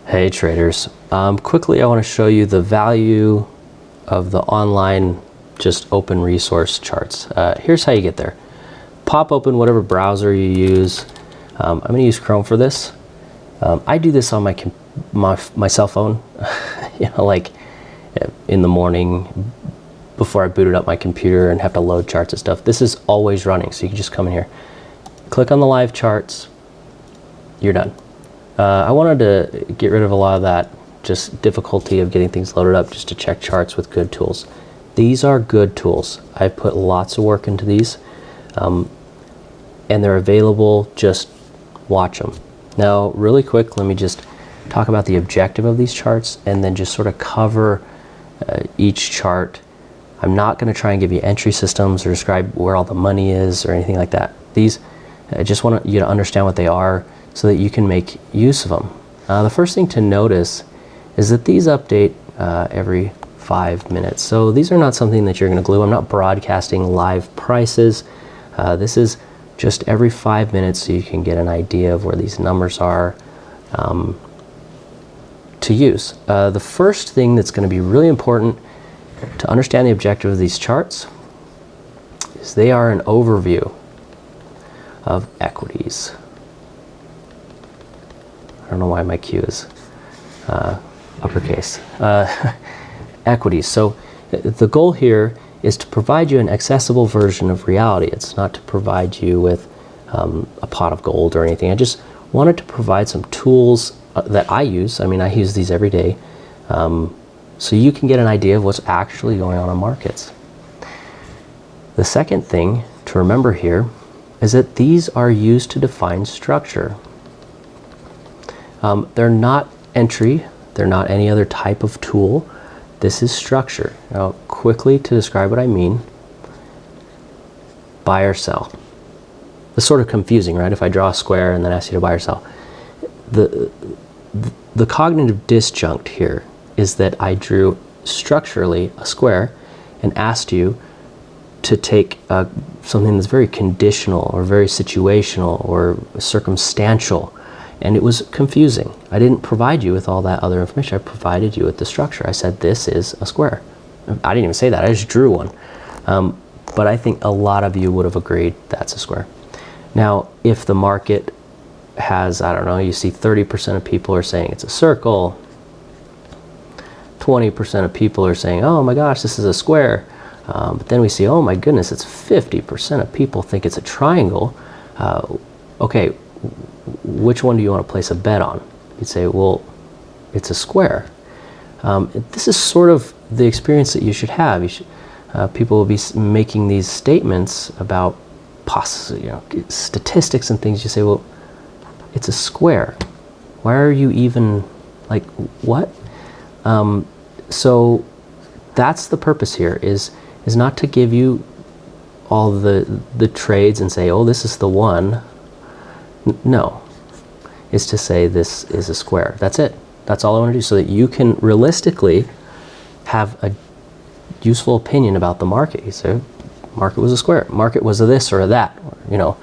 Hey traders, quickly I want to show you the value of the online just open resource charts. Here's how you get there. Pop open whatever browser you use. I'm going to use Chrome for this. I do this on my cell phone, like in the morning before I booted up my computer and have to load charts and stuff. This is always running, so you can just come in here, click on the live charts, you're done. I wanted to get rid of a lot of that just difficulty of getting things loaded up just to check charts with good tools. These are good tools. I put lots of work into these, and they're available. Just watch them. Now, really quick, let me just talk about the objective of these charts and then just sort of cover each chart. I'm not going to try and give you entry systems or describe where all the money is or anything like that. These, I just want you to understand what they are so that you can make use of them. The first thing to notice is that these update every 5 minutes. So these are not something that you're going to glue. I'm not broadcasting live prices. This is just every 5 minutes so you can get an idea of where these numbers are to use. The first thing that's going to be really important to understand the objective of these charts is they are an overview of equities. I don't know why my Q is uppercase. Equities. So the goal here is to provide you an accessible version of reality. It's not to provide you with a pot of gold or anything. I just wanted to provide some tools that I use. I mean, I use these every day. So you can get an idea of what's actually going on in markets. The second thing to remember here is that these are used to define structure. They're not entry, they're not any other type of tool. This is structure. Now, quickly to describe what I mean, buy or sell. It's sort of confusing, right? If I draw a square and then ask you to buy or sell. The cognitive disjunct here is that I drew structurally a square and asked you to take something that's very conditional or very situational or circumstantial, and it was confusing. I didn't provide you with all that other information. I provided you with the structure. I said this is a square. I didn't even say that. I just drew one. But I think a lot of you would have agreed that's a square. Now, if the market has, I don't know, you see 30% of people are saying it's a circle, 20% of people are saying, oh my gosh, this is a square. But then we see, oh my goodness, it's 50% of people think it's a triangle. Okay, which one do you want to place a bet on? You'd say, well, it's a square. This is sort of the experience that you should have. People will be making these statements about statistics and things. You say, well, it's a square. Why are you even, like, what? So that's the purpose here, is not to give you all the trades and say, oh, this is the one. No, it's to say this is a square. That's it. That's all I want to do, so that you can realistically have a useful opinion about the market. You say, market was a square. Market was a this or a that. Or,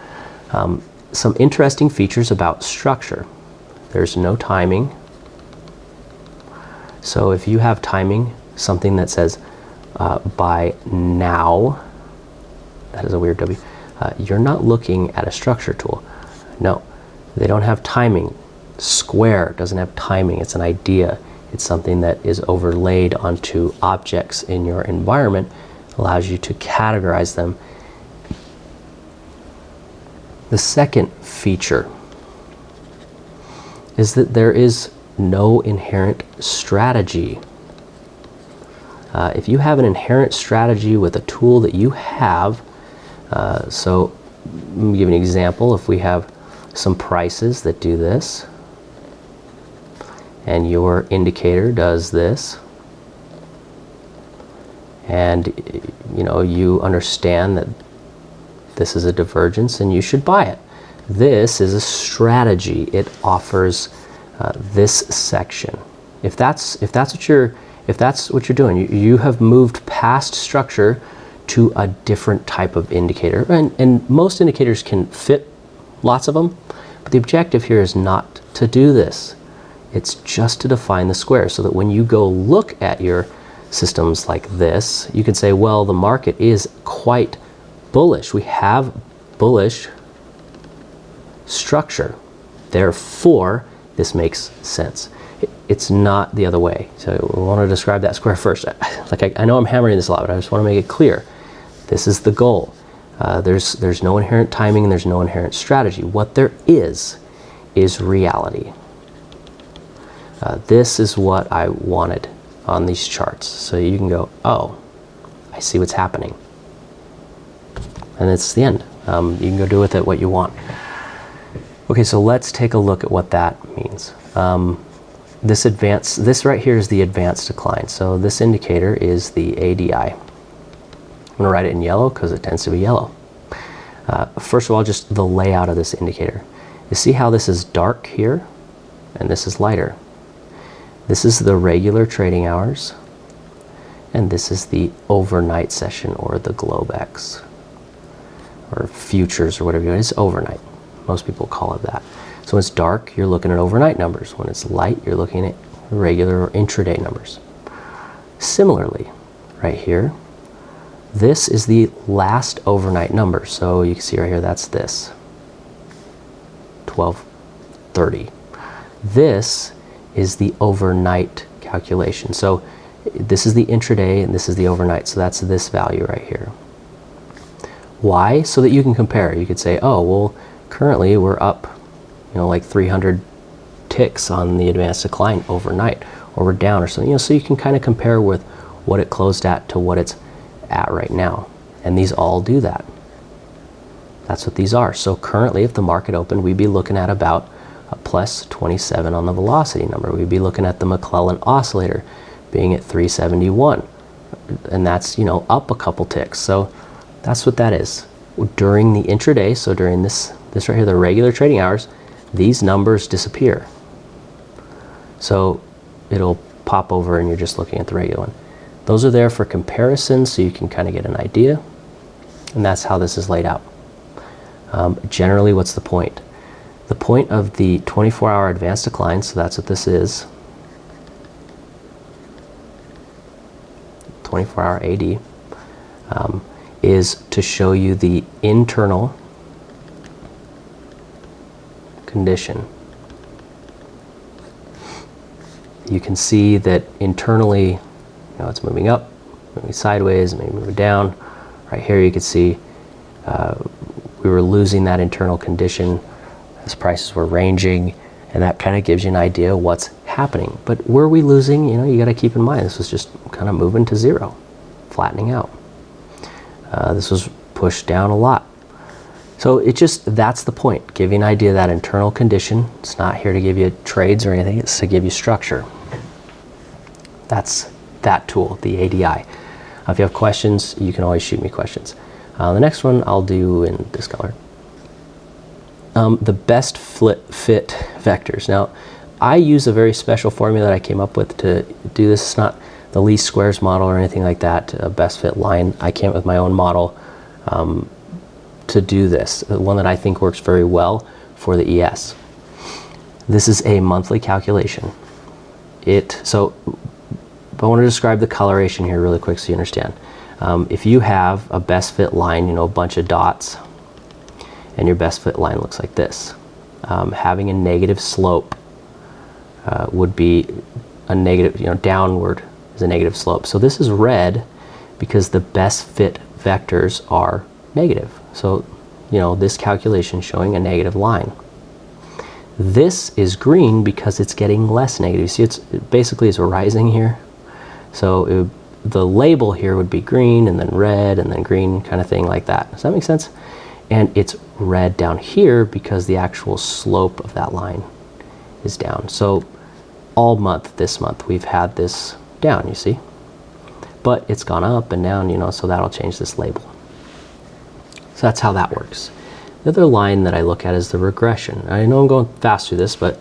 some interesting features about structure. There's no timing. So if you have timing, something that says buy now, that is a weird W, you're not looking at a structure tool. No, they don't have timing. Square doesn't have timing. It's an idea. It's something that is overlaid onto objects in your environment, allows you to categorize them. The second feature is that there is no inherent strategy. If you have an inherent strategy with a tool that you have, so let me give you an example. If we have some prices that do this, and your indicator does this, and you understand that this is a divergence and you should buy it. This is a strategy. It offers this section. If that's what you're doing, you have moved past structure to a different type of indicator, and most indicators can fit lots of them, but the objective here is not to do this. It's just to define the square so that when you go look at your systems like this, you can say, well, the market is quite bullish. We have bullish structure. Therefore, this makes sense. It's not the other way. So we want to describe that square first. Like I know I'm hammering this a lot, but I just want to make it clear. This is the goal. There's no inherent timing and there's no inherent strategy. What there is reality. This is what I wanted on these charts. So you can go, oh, I see what's happening. And it's the end. You can go do with it what you want. Okay, so let's take a look at what that means. This right here is the advanced decline. So this indicator is the ADI. I'm going to write it in yellow because it tends to be yellow. First of all, just the layout of this indicator. You see how this is dark here and this is lighter. This is the regular trading hours and this is the overnight session, or the Globex, or futures, or whatever it is. It's overnight. Most people call it that. So when it's dark, you're looking at overnight numbers. When it's light, you're looking at regular or intraday numbers. Similarly, right here, this is the last overnight number. So you can see right here, that's this, 12:30. This is the overnight calculation. So this is the intraday and this is the overnight. So that's this value right here. Why? So that you can compare. You could say, oh, well, currently we're up, like 300 ticks on the advanced decline overnight, or we're down or something, so you can kind of compare with what it closed at to what it's at right now. And these all do that. That's what these are. So currently, if the market opened, we'd be looking at about a plus 27 on the velocity number. We'd be looking at the McClellan oscillator being at 371. And that's, up a couple ticks. So that's what that is. During the intraday, so during this right here, the regular trading hours, these numbers disappear. So it'll pop over and you're just looking at the regular one. Those are there for comparison so you can kind of get an idea. And that's how this is laid out. Generally, what's the point? The point of the 24-hour advanced decline, so that's what this is, 24-hour AD, is to show you the internal condition. You can see that internally, it's moving up, moving sideways, maybe moving down. Right here you can see we were losing that internal condition as prices were ranging, and that kind of gives you an idea of what's happening. But were we losing? You got to keep in mind this was just kind of moving to zero, flattening out. This was pushed down a lot. So that's the point. Give you an idea of that internal condition. It's not here to give you trades or anything. It's to give you structure. That's that tool, the ADI. If you have questions, you can always shoot me questions. The next one I'll do in this color. The best fit vectors. Now, I use a very special formula that I came up with to do this. It's not the least squares model or anything like that, a best fit line. I came up with my own model to do this, one that I think works very well for the ES. This is a monthly calculation. So I want to describe the coloration here really quick so you understand. If you have a best fit line, a bunch of dots, and your best fit line looks like this, having a negative slope would be a negative, downward is a negative slope. So this is red because the best fit vectors are negative. So, this calculation showing a negative line. This is green because it's getting less negative. You see, it basically is rising here. So the label here would be green and then red and then green, kind of thing like that. Does that make sense? And it's red down here because the actual slope of that line is down. So all month, this month, we've had this down, you see? But it's gone up and down, so that'll change this label. So that's how that works. The other line that I look at is the regression. I know I'm going fast through this, but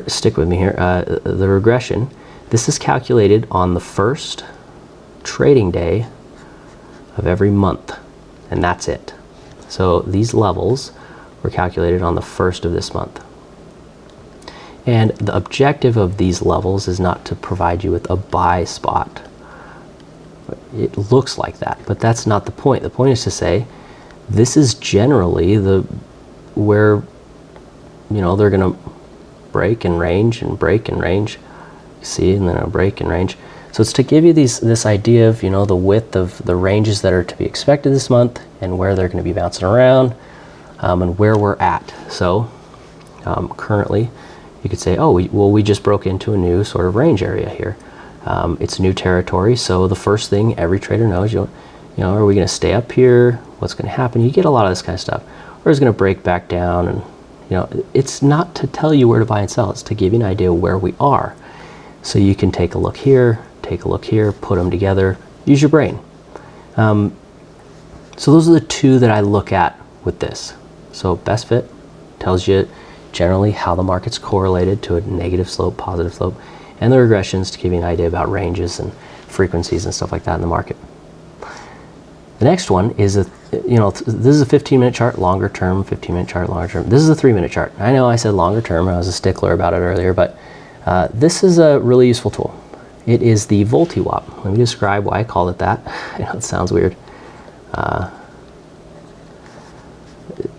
stick with me here. The regression, this is calculated on the first trading day of every month, and that's it. So these levels were calculated on the first of this month. And the objective of these levels is not to provide you with a buy spot. It looks like that, but that's not the point. The point is to say this is generally where they're going to break and range and break and range. See, and then a break and range. So it's to give you this idea of the width of the ranges that are to be expected this month and where they're going to be bouncing around, and where we're at. So currently, you could say, oh, we just broke into a new sort of range area here. It's new territory, so the first thing every trader knows, are we going to stay up here? What's going to happen? You get a lot of this kind of stuff. Or is it going to break back down? And it's not to tell you where to buy and sell. It's to give you an idea of where we are. So you can take a look here, put them together, use your brain. So those are the two that I look at with this. So best fit tells you generally how the market's correlated to a negative slope, positive slope, and the regressions to give you an idea about ranges and frequencies and stuff like that in the market. The next one is this is a 15-minute chart, longer term, 15-minute chart, longer term. This is a 3-minute chart. I know I said longer term, I was a stickler about it earlier, but this is a really useful tool. It is the VoltiWap. Let me describe why I called it that. I know it sounds weird.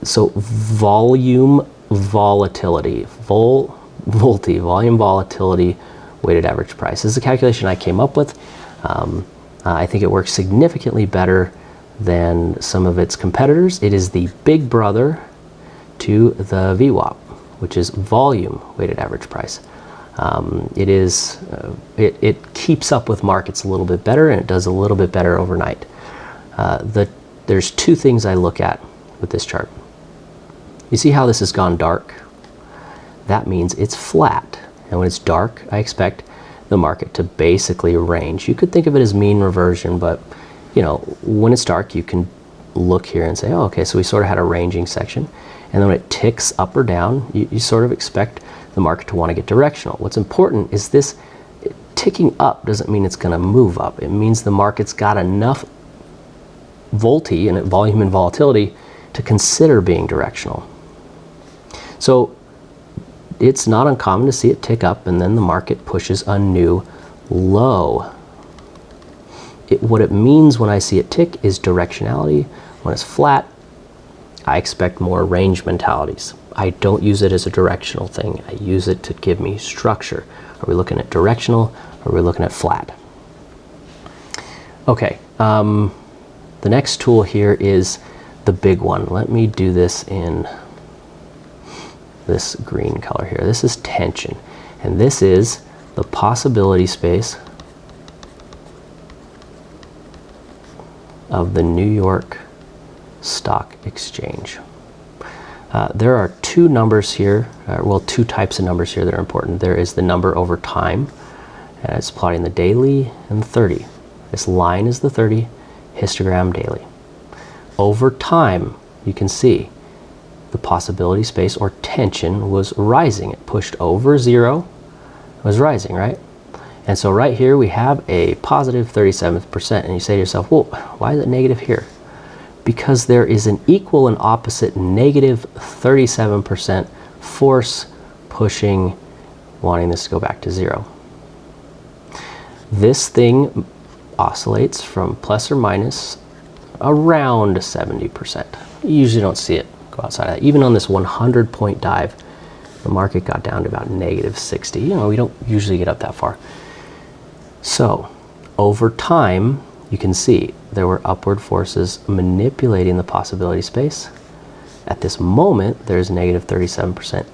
So volume volatility, volume volatility weighted average price. This is a calculation I came up with. I think it works significantly better than some of its competitors. It is the big brother to the VWAP, which is volume weighted average price. It keeps up with markets a little bit better, and it does a little bit better overnight. There's two things I look at with this chart. You see how this has gone dark? That means it's flat. And when it's dark, I expect the market to basically range. You could think of it as mean reversion, but when it's dark, you can look here and say, oh, okay, so we sort of had a ranging section. And then when it ticks up or down, you sort of expect the market to want to get directional. What's important is this ticking up doesn't mean it's going to move up. It means the market's got enough volume and volatility to consider being directional. So it's not uncommon to see it tick up and then the market pushes a new low. What it means when I see it tick is directionality. When it's flat, I expect more range mentalities. I don't use it as a directional thing. I use it to give me structure. Are we looking at directional? Or are we looking at flat? Okay, the next tool here is the big one. Let me do this in this green color here. This is tension, and this is the possibility space of the New York Stock Exchange. There are two numbers here, two types of numbers here that are important. There is the number over time, and it's plotting the daily and the 30. This line is the 30, histogram daily. Over time, you can see the possibility space or tension was rising. It pushed over zero, it was rising, right? And so right here we have a positive 37%, and you say to yourself, well, why is it negative here? Because there is an equal and opposite negative 37% force pushing, wanting this to go back to zero. This thing oscillates from plus or minus around 70%. You usually don't see it go outside of that. Even on this 100-point dive, the market got down to about negative 60. We don't usually get up that far. So over time, you can see there were upward forces manipulating the possibility space. At this moment, there's negative 37%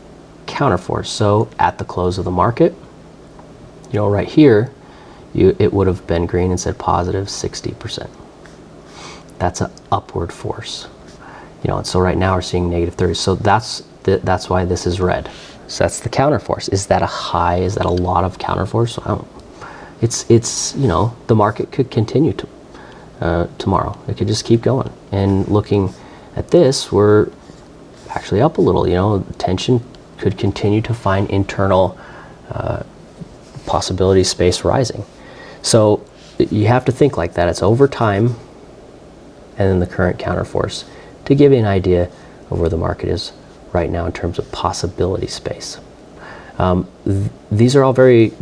counterforce. So at the close of the market, right here, it would have been green and said positive 60%. That's an upward force. And so right now we're seeing negative 30. So that's why this is red. So that's the counterforce. Is that a high? Is that a lot of counterforce? It's the market could continue to tomorrow. It could just keep going. And looking at this, we're actually up a little. Tension could continue to find internal possibility space rising. So you have to think like that. It's over time and then the current counterforce to give you an idea of where the market is right now in terms of possibility space. These are all very,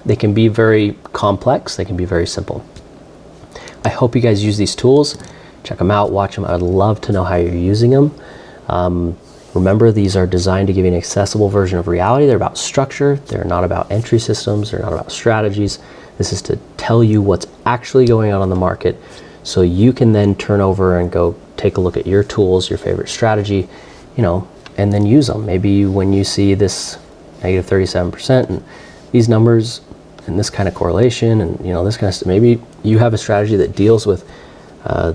they can be very complex, they can be very simple. I hope you guys use these tools. Check them out, watch them. I'd love to know how you're using them. Remember, these are designed to give you an accessible version of reality. They're about structure. They're not about entry systems. They're not about strategies. This is to tell you what's actually going on in the market so you can then turn over and go take a look at your tools, your favorite strategy, you know, and then use them. Maybe when you see this negative 37% and these numbers and this kind of correlation and, you know, this kind of stuff, maybe you have a strategy that deals with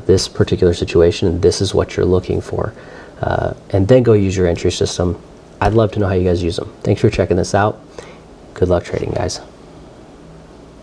this particular situation and this is what you're looking for. And then go use your entry system. I'd love to know how you guys use them. Thanks for checking this out. Good luck trading, guys.